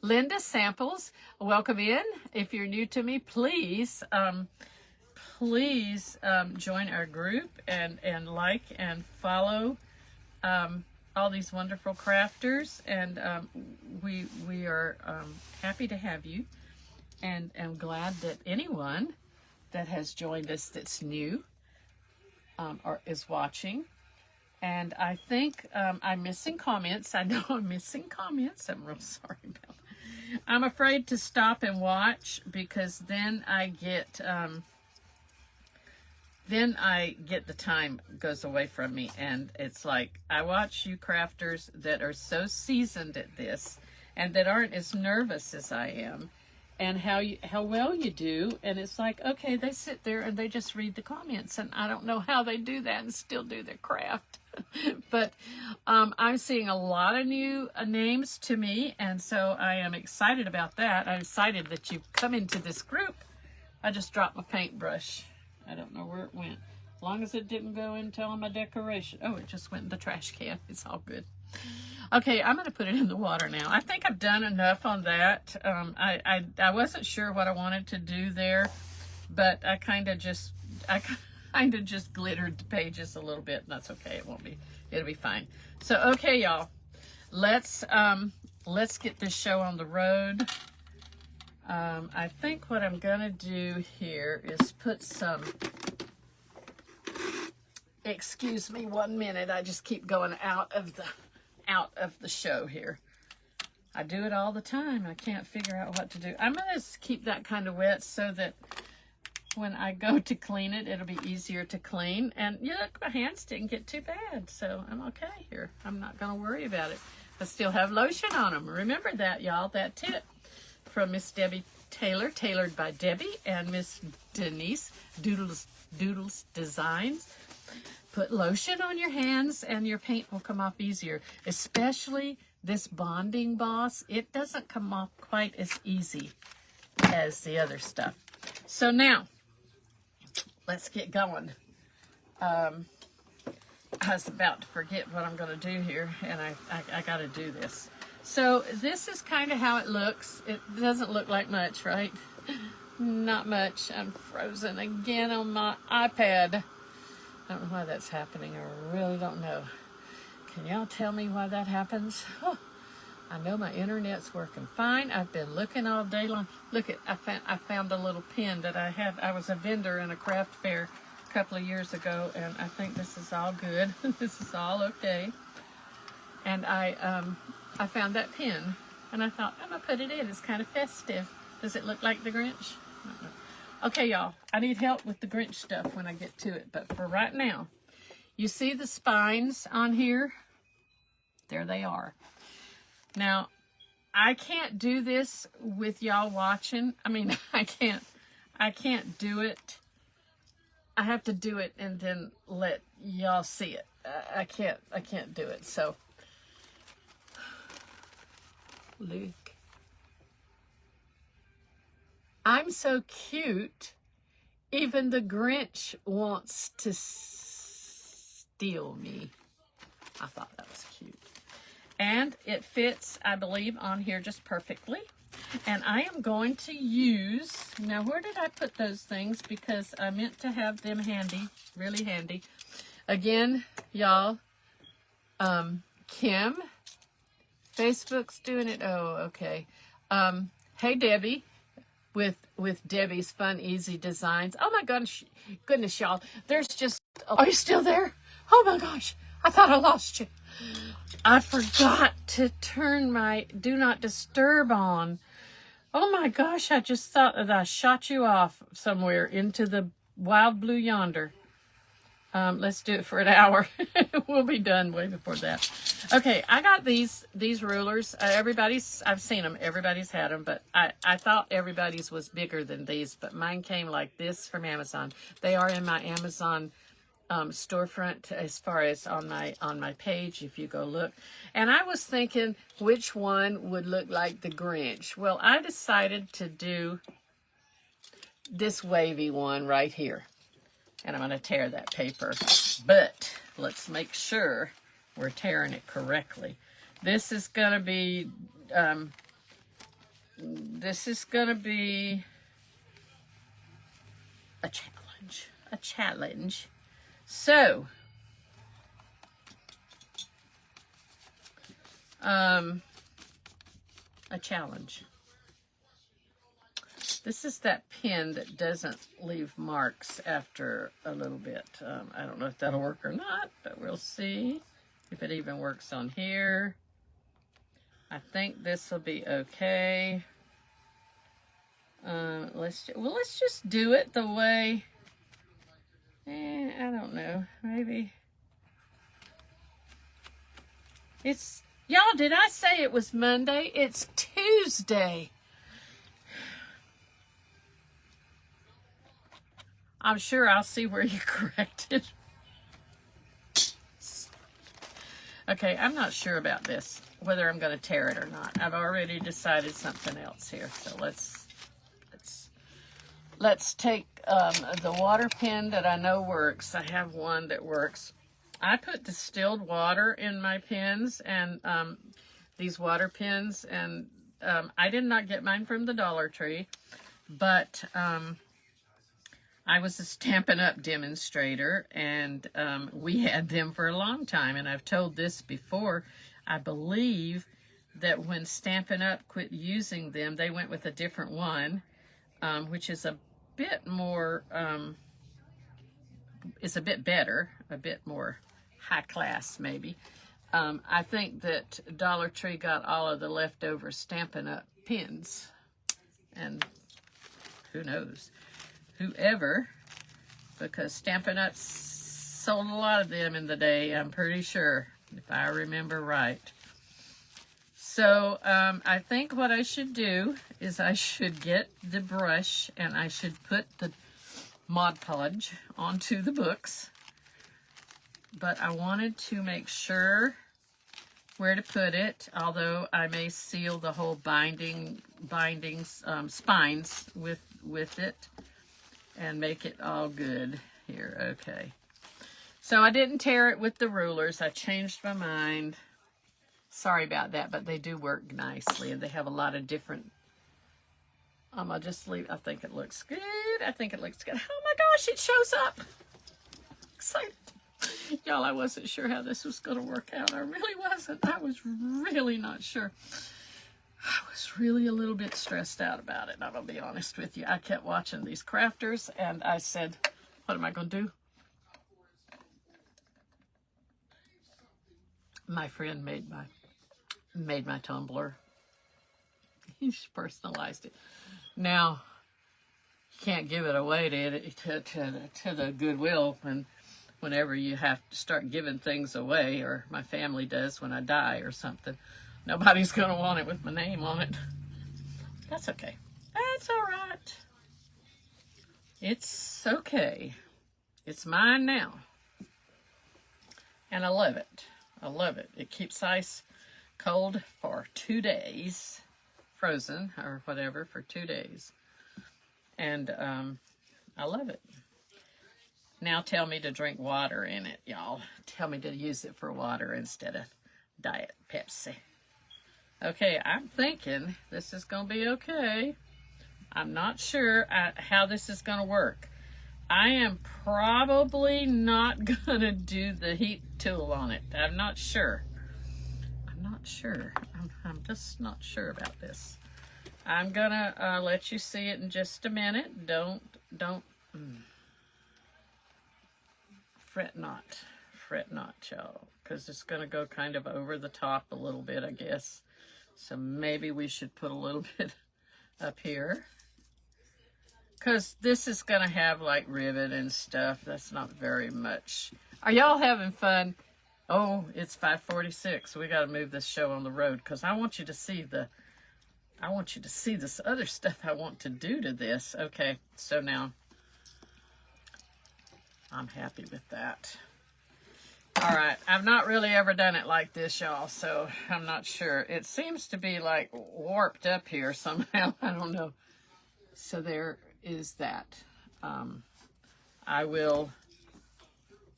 Linda Samples. Welcome in. If you're new to me, please join our group and like and follow all these wonderful crafters. And we are happy to have you, and I'm glad that anyone that has joined us that's new or is watching. And I think I'm missing comments. I know I'm missing comments. I'm real sorry about that. I'm afraid to stop and watch because then I get the time goes away from me. And it's like I watch you crafters that are so seasoned at this and that aren't as nervous as I am. and how well you do. And it's like, okay, they sit there and they just read the comments, and I don't know how they do that and still do their craft. But I'm seeing a lot of new names to me, and so I am excited about that. I'm excited that you've come into this group. I just dropped my paintbrush. I don't know where it went. As long as it didn't go into all my decoration. Oh, it just went in the trash can. It's all good. Okay, I'm going to put it in the water now. I think I've done enough on that. I wasn't sure what I wanted to do there, but I kind of just glittered the pages a little bit, and that's okay. It'll be fine. So, okay, y'all, let's get this show on the road. I think what I'm gonna do here is put some, excuse me 1 minute, I just keep going out of the show here. I do it all the time. I can't figure out what to do. I'm gonna keep that kind of wet so that when I go to clean it, it'll be easier to clean. And you look, my hands didn't get too bad, so I'm okay here. I'm not gonna worry about it. I still have lotion on them. Remember that, y'all, that tip from Miss Debbie Taylor, tailored by Debbie, and Miss Denise Doodles Designs. Put lotion on your hands and your paint will come off easier, especially this Bonding Boss. It doesn't come off quite as easy as the other stuff. So now, let's get going. I was about to forget what I'm going to do here, and I got to do this. So this is kind of how it looks. It doesn't look like much, right? Not much. I'm frozen again on my iPad. I don't know why that's happening. I really don't know. Can y'all tell me why that happens? Oh, I know my internet's working fine. I've been looking all day long. Look, I found a little pin that I had. I was a vendor in a craft fair a couple of years ago, and I think this is all good. This is all okay. And I found that pin, and I thought, I'm going to put it in. It's kind of festive. Does it look like the Grinch? Okay, y'all, I need help with the Grinch stuff when I get to it. But for right now, you see the spines on here? There they are. Now, I can't do this with y'all watching. I mean, I can't do it. I have to do it and then let y'all see it. I can't do it. So, Luke. I'm so cute, even the Grinch wants to steal me. I thought that was cute. And it fits, I believe, on here just perfectly. And I am going to use, now where did I put those things? Because I meant to have them handy, really handy. Again, y'all, Kim, Facebook's doing it. Oh, okay. Hey, Debbie. With Debbie's Fun Easy Designs. Oh my goodness, y'all. There's just, are you still there? Oh my gosh, I thought I lost you. I forgot to turn my Do Not Disturb on. Oh my gosh, I just thought that I shot you off somewhere into the wild blue yonder. Let's do it for an hour. We'll be done way before that. Okay, I got these rulers. I've seen them. Everybody's had them, but I thought everybody's was bigger than these, but mine came like this from Amazon. They are in my Amazon storefront as far as on my page if you go look. And I was thinking which one would look like the Grinch. Well, I decided to do this wavy one right here. And I'm going to tear that paper, but let's make sure we're tearing it correctly. This is going to be, a challenge. So, a challenge. This is that pen that doesn't leave marks after a little bit. I don't know if that'll work or not, but we'll see if it even works on here. I think this will be okay. Let's just do it the way, I don't know, maybe. Y'all, did I say it was Monday? It's Tuesday. I'm sure I'll see where you corrected. Okay, I'm not sure about this, whether I'm going to tear it or not. I've already decided something else here. So let's take the water pen that I know works. I have one that works. I put distilled water in my pens, and these water pens, and I did not get mine from the Dollar Tree, but I was a Stampin' Up! Demonstrator, and we had them for a long time. And I've told this before. I believe that when Stampin' Up! Quit using them, they went with a different one, which is a bit more, is a bit better, a bit more high class maybe. I think that Dollar Tree got all of the leftover Stampin' Up! Pins, and who knows? Whoever, because Stampin' Up! Sold a lot of them in the day, I'm pretty sure, if I remember right. So I think what I should do is I should get the brush and I should put the Mod Podge onto the books. But I wanted to make sure where to put it, although I may seal the whole bindings, spines with it, and make it all good here. Okay. So I didn't tear it with the rulers. I changed my mind. Sorry about that, but they do work nicely, and they have a lot of different. I'll just leave. I think it looks good. I think it looks good. Oh my gosh, it shows up. Excited. Y'all, I wasn't sure how this was going to work out. I really wasn't. I was really not sure. I was really a little bit stressed out about it, I'm going to be honest with you. I kept watching these crafters, and I said, what am I going to do? My friend made my tumbler. He's personalized it. Now, you can't give it away to the Goodwill whenever you have to start giving things away, or my family does when I die or something. Nobody's going to want it with my name on it. That's okay. That's all right. It's okay. It's mine now. And I love it. I love it. It keeps ice cold for 2 days. Frozen or whatever for 2 days. And I love it. Now tell me to drink water in it, y'all. Tell me to use it for water instead of Diet Pepsi. Okay, I'm thinking this is going to be okay. I'm not sure how this is going to work. I am probably not going to do the heat tool on it. I'm not sure. I'm just not sure about this. I'm going to let you see it in just a minute. Don't. Fret not, y'all, because it's going to go kind of over the top a little bit, I guess. So maybe we should put a little bit up here, because this is going to have like ribbon and stuff. That's not very much. Are y'all having fun? Oh, it's 5:46. We got to move this show on the road, because I want you to see this other stuff I want to do to this. Okay, so now I'm happy with that. All right, I've not really ever done it like this, y'all, so I'm not sure. It seems to be like warped up here somehow. I don't know. So there is that. I will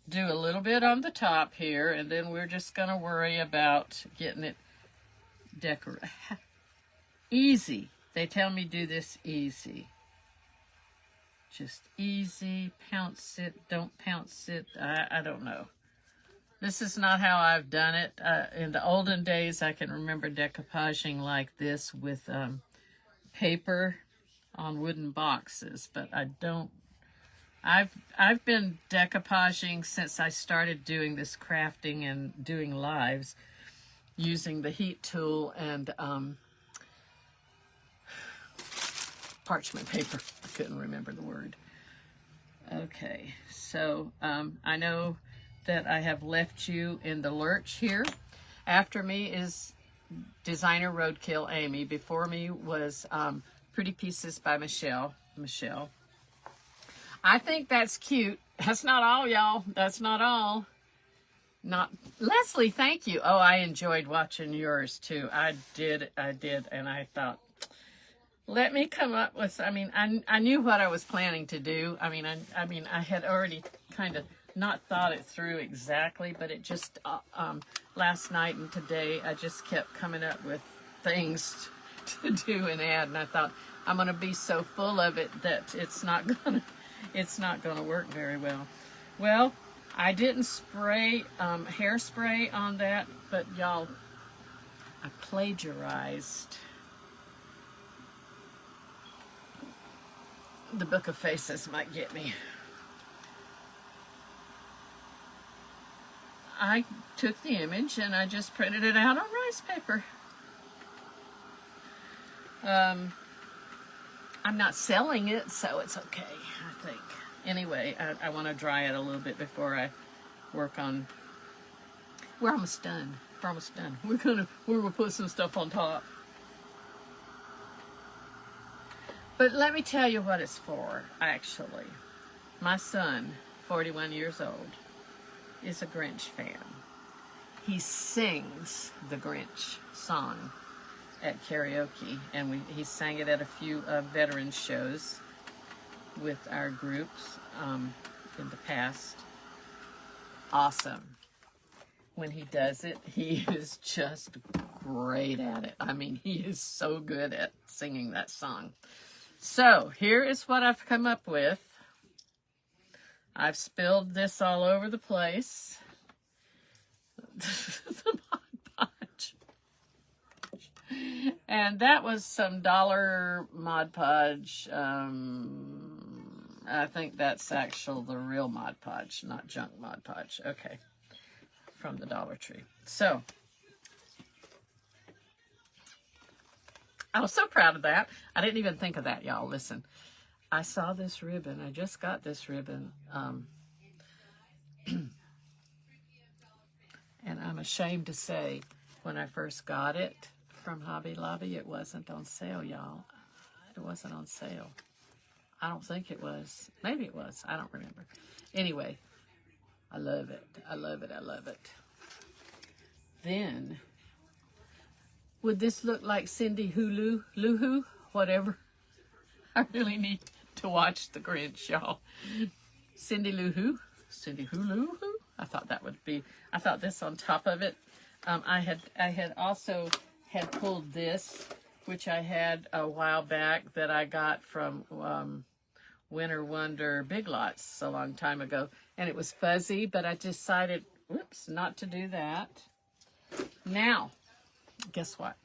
do a little bit on the top here, and then we're just going to worry about getting it decorated. Easy. They tell me do this easy. Just easy. Pounce it. Don't pounce it. I don't know. This is not how I've done it. In the olden days, I can remember decoupaging like this with paper on wooden boxes, but I don't. I've been decoupaging since I started doing this crafting and doing lives using the heat tool and parchment paper. I couldn't remember the word. Okay, so I know that I have left you in the lurch here. After me is Designer Roadkill Amy. Before me was Pretty Pieces by Michelle. I think that's cute. That's not all, y'all. That's not all. Not Leslie, thank you. Oh, I enjoyed watching yours too. I did, and I thought, let me come up with. I mean, I knew what I was planning to do. I mean, I had already kind of not thought it through exactly, but it just last night and today I just kept coming up with things to do and add, and I thought I'm gonna be so full of it that it's not gonna work very well. Well, I didn't spray hairspray on that, but y'all, I plagiarized the Book of Faces. Might get me. I took the image and I just printed it out on rice paper. I'm not selling it, so it's okay, I think. Anyway, I want to dry it a little bit before I work on. We're almost done. We're almost done. We're gonna put some stuff on top. But let me tell you what it's for, actually. My son, 41 years old, is a Grinch fan. He sings the Grinch song at karaoke, and he sang it at a few veterans shows with our groups in the past. Awesome. When he does it, he is just great at it. I mean, he is so good at singing that song. So here is what I've come up with. I've spilled this all over the place. The Mod Podge. And that was some dollar Mod Podge. I think that's the real Mod Podge, not junk Mod Podge. Okay. From the Dollar Tree. So, I was so proud of that. I didn't even think of that, y'all. Listen, I saw this ribbon. I just got this ribbon. And I'm ashamed to say, when I first got it from Hobby Lobby, it wasn't on sale, y'all. It wasn't on sale. I don't think it was. Maybe it was. I don't remember. Anyway, I love it. I love it. I love it. Then, would this look like Cindy Lou Who? Whatever. I really need to watch The Grinch, y'all. Cindy Lou Who? Cindy Lou Who? I thought that would be. I thought this on top of it. I had also pulled this, which I had a while back that I got from Winter Wonder Big Lots a long time ago, and it was fuzzy, but I decided, whoops, not to do that. Now, guess what?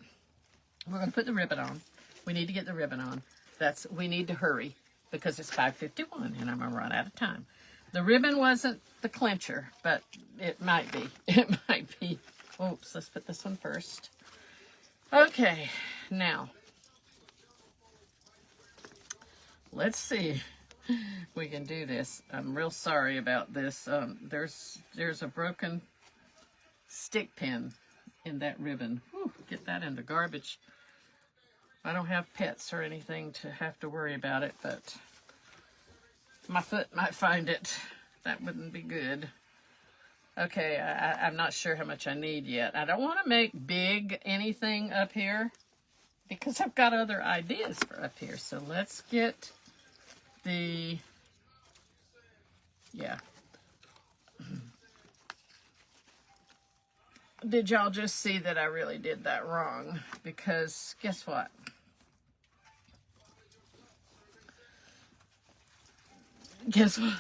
We're going to put the ribbon on. We need to get the ribbon on. We need to hurry because it's 5:51 and I'm going to run out of time. The ribbon wasn't the clincher, but it might be. It might be. Oops, let's put this one first. Okay, now, let's see if we can do this. I'm real sorry about this. There's a broken stick pin in that ribbon. Whew, get that in the garbage. I don't have pets or anything to have to worry about it, but my foot might find it. That wouldn't be good. Okay, I'm not sure how much I need yet. I don't want to make big anything up here because I've got other ideas for up here. So let's get the, yeah. Did y'all just see that I really did that wrong? Because guess what? Guess what?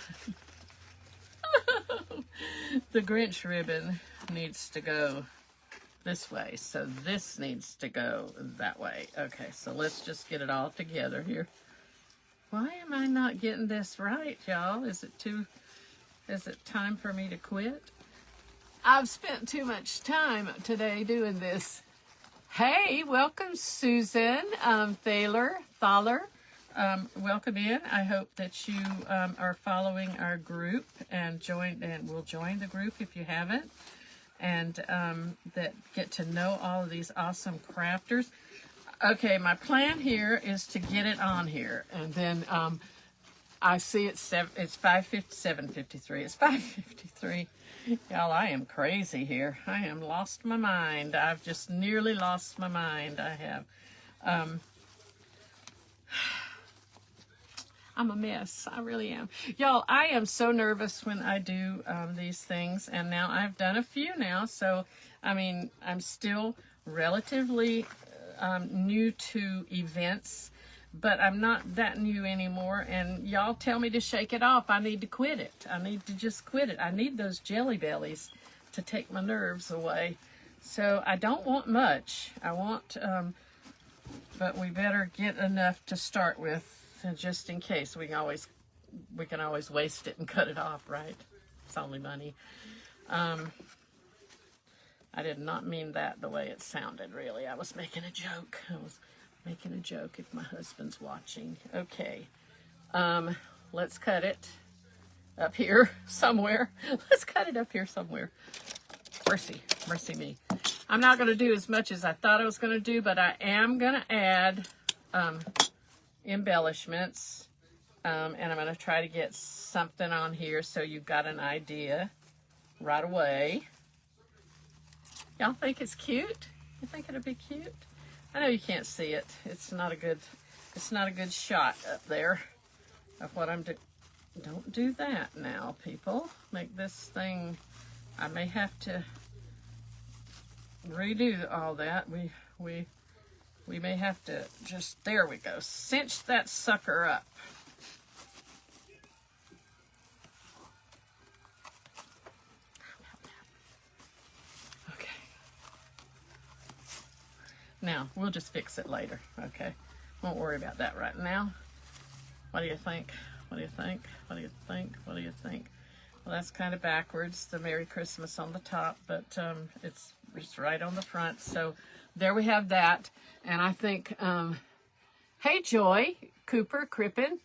The Grinch ribbon needs to go this way. So this needs to go that way. Okay, so let's just get it all together here. Why am I not getting this right, y'all? Is it time for me to quit? I've spent too much time today doing this. Hey, welcome Susan Thaler. Welcome in. I hope that you are following our group and will join the group if you haven't, and that get to know all of these awesome crafters. Okay, my plan here is to get it on here, and then I see it's 7:53. It's 5:53. Y'all, I am crazy here. I am lost my mind. I've just nearly lost my mind. I have. I'm a mess. I really am. Y'all, I am so nervous when I do these things. And now I've done a few now. So, I mean, I'm still relatively new to events. But I'm not that new anymore. And y'all tell me to shake it off. I need to quit it. I need to just quit it. I need those jelly bellies to take my nerves away. So I don't want much. I want, but we better get enough to start with. And just in case, we can always waste it and cut it off, right? It's only money. I did not mean that the way it sounded, really. I was making a joke. I was making a joke if my husband's watching. Okay. Let's cut it up here somewhere. Let's cut it up here somewhere. Mercy me. I'm not going to do as much as I thought I was going to do, but I am going to add embellishments, and I'm going to try to get something on here so you've got an idea right away. Y'all think it's cute? You think it'll be cute? I know you can't see it. It's not a good shot up there of what I'm doing. Don't do that now, people. Make this thing, I may have to redo all that. We may have to just, there we go, cinch that sucker up. Okay. Now, we'll just fix it later, okay? Won't worry about that right now. What do you think? What do you think? What do you think? What do you think? Well, that's kind of backwards, the Merry Christmas on the top, but it's right on the front. So there we have that. And I think, hey, Joy, Cooper, Crippen,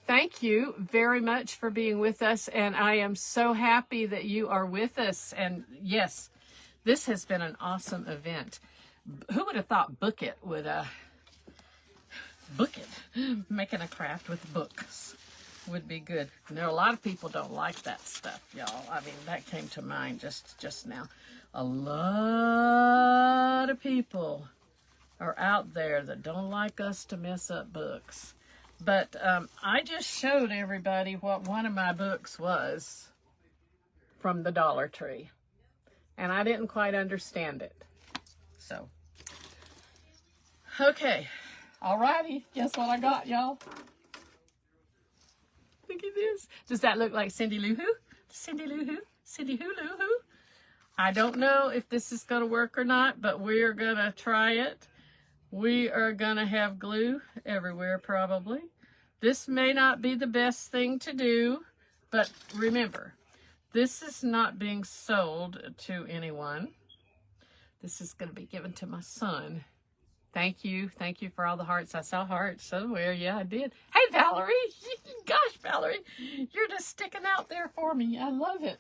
thank you very much for being with us. And I am so happy that you are with us. And yes, this has been an awesome event. Who would have thought Book It would, Book It, making a craft with books would be good. You know, a lot of people don't like that stuff, y'all. I mean, that came to mind just now. A lot of people are out there that don't like us to mess up books. But I just showed everybody what one of my books was from the Dollar Tree. And I didn't quite understand it. So, okay. Alrighty. Guess what I got, y'all? Look at this. Does that look like Cindy Lou Who? Cindy Lou Who? Cindy Who Lou Who? I don't know if this is going to work or not, but we're going to try it. We are going to have glue everywhere, probably. This may not be the best thing to do, but remember, this is not being sold to anyone. This is going to be given to my son. Thank you. Thank you for all the hearts. I saw hearts somewhere. Yeah, I did. Hey, Valerie. Gosh, Valerie, you're just sticking out there for me. I love it.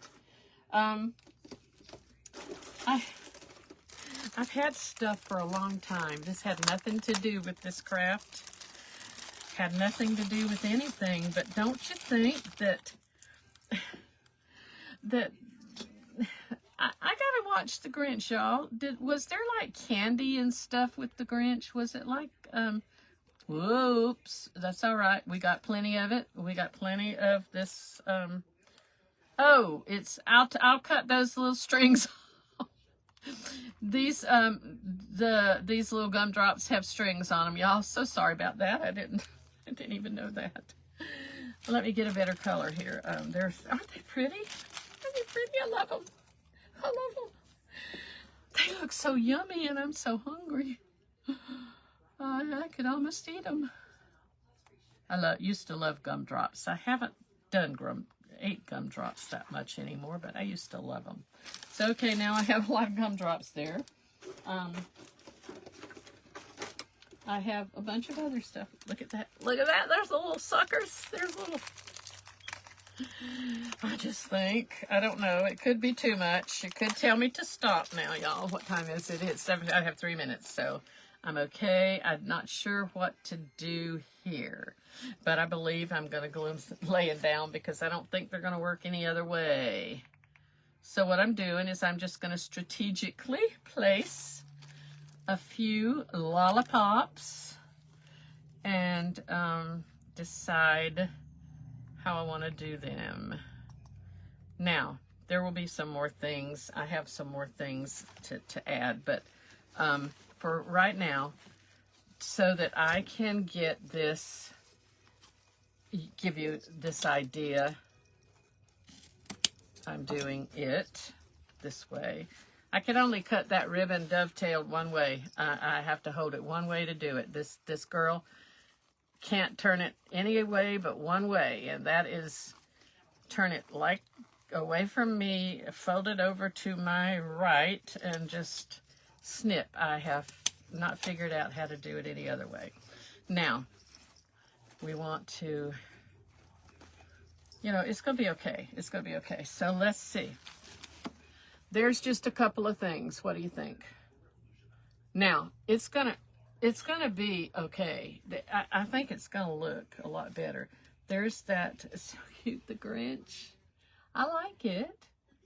I've had stuff for a long time. This had nothing to do with this craft. Had nothing to do with anything. But don't you think that I gotta watch the Grinch, y'all. Was there like candy and stuff with the Grinch? Was it like whoops, that's all right. We got plenty of it. We got plenty of this. Oh, it's I'll cut those little strings. These these little gumdrops have strings on them, y'all. So sorry about that. I didn't even know that. Let me get a better color here. Aren't they pretty? Aren't they pretty? I love them. I love them. They look so yummy, and I'm so hungry. I could almost eat them. I used to love gumdrops. I haven't ate gumdrops that much anymore, but I used to love them. So, okay, now I have a lot of gumdrops there. I have a bunch of other stuff. Look at that. Look at that. There's the little suckers. There's little... I just think, I don't know, it could be too much. It could tell me to stop now, y'all. What time is it? It's 7. I have 3 minutes, so I'm okay. I'm not sure what to do here, but I believe I'm going to glue them laying down because I don't think they're going to work any other way. So what I'm doing is I'm just going to strategically place a few lollipops and decide how I want to do them. Now, there will be some more things. I have some more things to add, but for right now, so that I can get this, give you this idea, I'm doing it this way. I can only cut that ribbon dovetailed one way. I have to hold it one way to do it. This girl can't turn it any way but one way, and that is turn it like away from me, fold it over to my right, and just snip. I have not figured out how to do it any other way. Now, we want to, you know, it's going to be okay. It's going to be okay. So let's see. There's just a couple of things. What do you think? Now, it's gonna be okay. I think it's gonna look a lot better. There's that, so cute, the Grinch. I like it.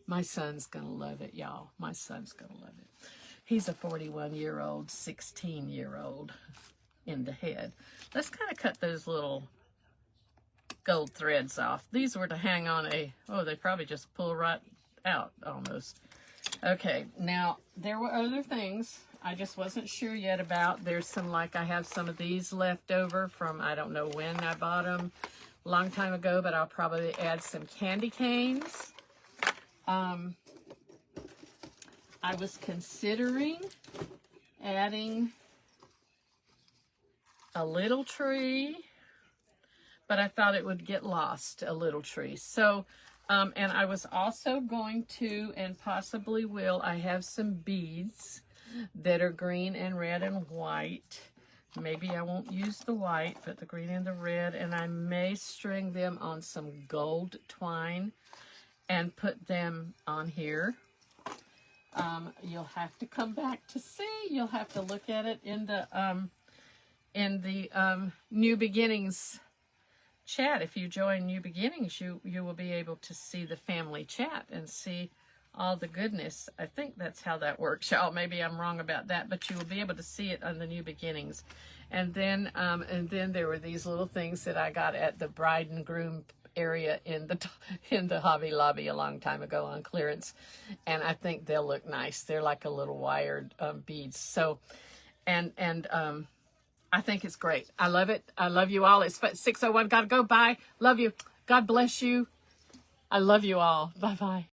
My son's gonna love it, y'all. My son's gonna love it. He's a 41-year-old, 16-year-old in the head. Let's kind of cut those little gold threads off. These were to hang on a, oh, they probably just pull right out almost. Okay, now there were other things I just wasn't sure yet about. There's some, like, I have some of these left over from, I don't know when I bought them, a long time ago, but I'll probably add some candy canes. I was considering adding a little tree, but I thought it would get lost, a little tree. So, and I was also going to, and possibly will, I have some beads that are green and red and white. Maybe I won't use the white, but the green and the red, and I may string them on some gold twine and put them on here. You'll have to come back to see. You'll have to look at it in the New Beginnings chat. If you join New Beginnings, you will be able to see the family chat and see all the goodness. I think that's how that works, y'all. Maybe I'm wrong about that, but you will be able to see it on the New Beginnings. And then there were these little things that I got at the bride and groom area in the Hobby Lobby a long time ago on clearance, and I think they'll look nice. They're like a little wired beads. So, and I think it's great. I love it. I love you all. It's 6:01. Gotta go. Bye. Love you. God bless you. I love you all. Bye bye.